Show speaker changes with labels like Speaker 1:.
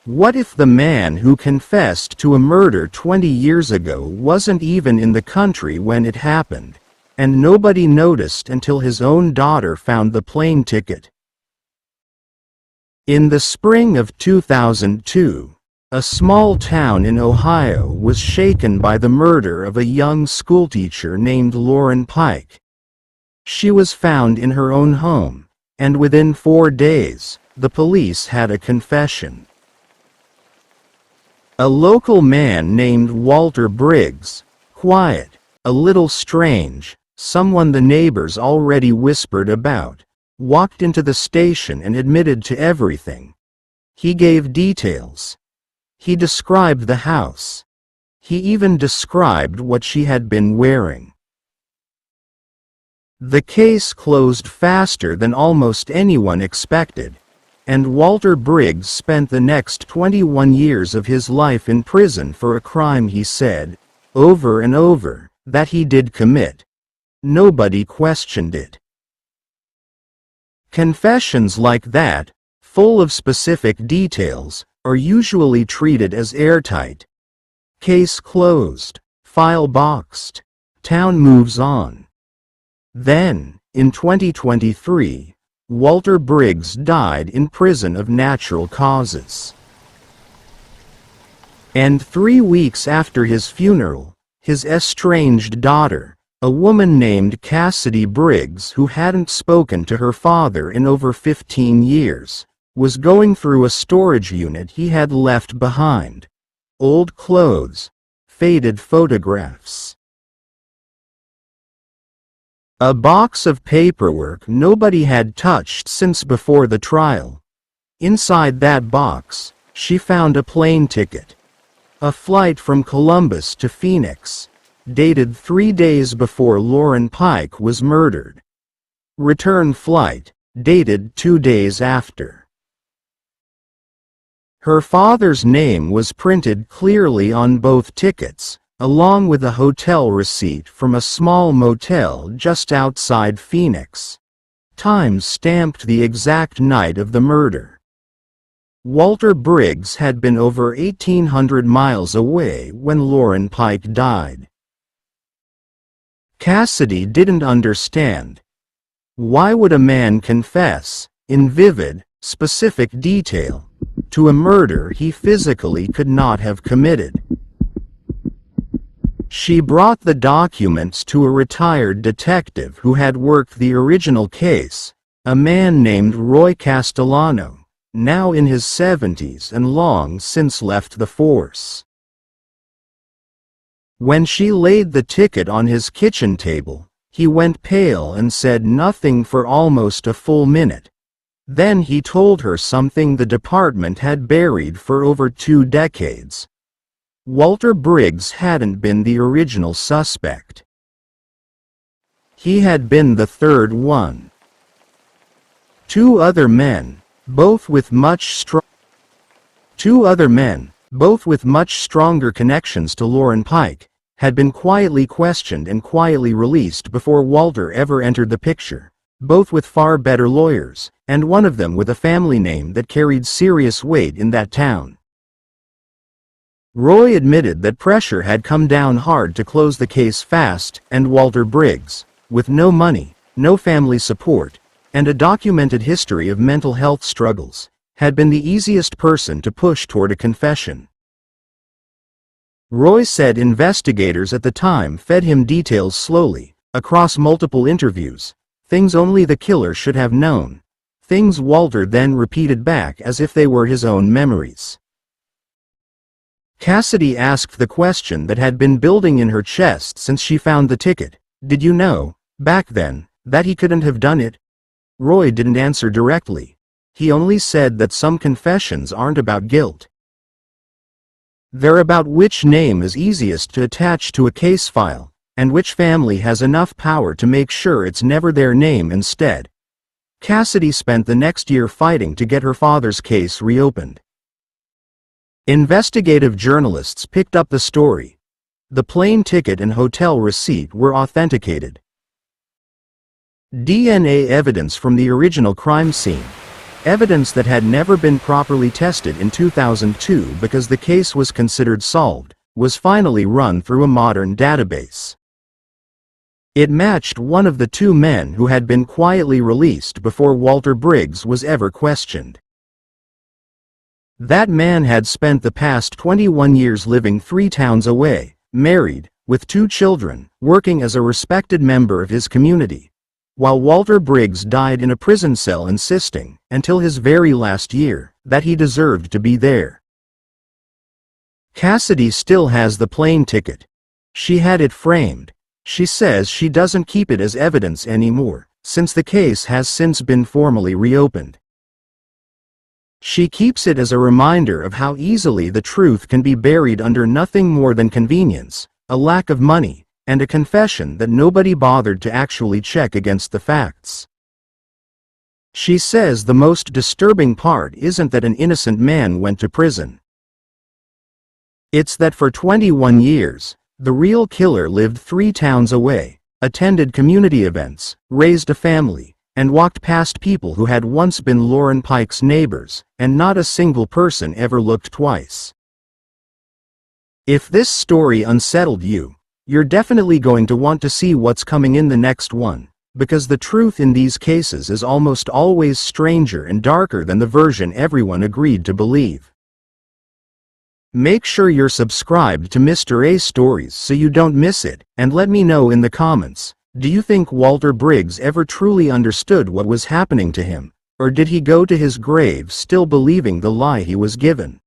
Speaker 1: What if the man who confessed to a murder 20 years ago wasn't even in the country when it happened, and nobody noticed until his own daughter found the plane ticket? In the spring of 2002, a small town in Ohio was shaken by the murder of a young schoolteacher named Lauren Pike. She was found in her own home, and within 4 days, the police had a confession. A local man named Walter Briggs, quiet, a little strange, someone the neighbors already whispered about, walked into the station and admitted to everything. He gave details. He described the house. He even described what she had been wearing. The case closed faster than almost anyone expected, and Walter Briggs spent the next 21 years of his life in prison for a crime he said, over and over, that he did commit. Nobody questioned it. Confessions like that, full of specific details, are usually treated as airtight. Case closed, file boxed, town moves on. Then, in 2023, Walter Briggs died in prison of natural causes. And 3 weeks after his funeral, his estranged daughter, a woman named Cassidy Briggs who hadn't spoken to her father in over 15 years, was going through a storage unit he had left behind. Old clothes, faded photographs. A box of paperwork nobody had touched since before the trial. Inside that box, she found a plane ticket. A flight from Columbus to Phoenix, dated 3 days before Lauren Pike was murdered. Return flight, dated 2 days after. Her father's name was printed clearly on both tickets, along with a hotel receipt from a small motel just outside Phoenix. Time stamped the exact night of the murder. Walter Briggs had been over 1,800 miles away when Lauren Pike died. Cassidy didn't understand. Why would a man confess, in vivid, specific detail, to a murder he physically could not have committed? She brought the documents to a retired detective who had worked the original case, a man named Roy Castellano, now in his 70s and long since left the force. When she laid the ticket on his kitchen table, he went pale and said nothing for almost a full minute. Then he told her something the department had buried for over 2 decades. Walter Briggs hadn't been the original suspect. He had been the third one. 2 other men, both with much stronger connections to Lauren Pike, had been quietly questioned and quietly released before Walter ever entered the picture, both with far better lawyers, and one of them with a family name that carried serious weight in that town. Roy admitted that pressure had come down hard to close the case fast, and Walter Briggs, with no money, no family support, and a documented history of mental health struggles, had been the easiest person to push toward a confession. Roy said investigators at the time fed him details slowly, across multiple interviews, things only the killer should have known, things Walter then repeated back as if they were his own memories. Cassidy asked the question that had been building in her chest since she found the ticket. Did you know, back then, that he couldn't have done it? Roy didn't answer directly. He only said that some confessions aren't about guilt. They're about which name is easiest to attach to a case file, and which family has enough power to make sure it's never their name instead. Cassidy spent the next year fighting to get her father's case reopened. Investigative journalists picked up the story. The plane ticket and hotel receipt were authenticated. DNA evidence from the original crime scene, Evidence that had never been properly tested in 2002 because the case was considered solved, was finally run through a modern database. It matched one of the two men who had been quietly released before Walter Briggs was ever questioned. That man had spent the past 21 years living 3 towns away, married, with 2 children, working as a respected member of his community, while Walter Briggs died in a prison cell insisting, until his very last year, that he deserved to be there. Cassidy still has the plane ticket. She had it framed. She says she doesn't keep it as evidence anymore, since the case has since been formally reopened. She keeps it as a reminder of how easily the truth can be buried under nothing more than convenience, a lack of money, and a confession that nobody bothered to actually check against the facts. She says the most disturbing part isn't that an innocent man went to prison. It's that for 21 years, the real killer lived 3 towns away, attended community events, raised a family, and walked past people who had once been Lauren Pike's neighbors, and not a single person ever looked twice. If this story unsettled you, you're definitely going to want to see what's coming in the next one, because the truth in these cases is almost always stranger and darker than the version everyone agreed to believe. Make sure you're subscribed to Mr. A Stories so you don't miss it, and let me know in the comments, do you think Walter Briggs ever truly understood what was happening to him, or did he go to his grave still believing the lie he was given?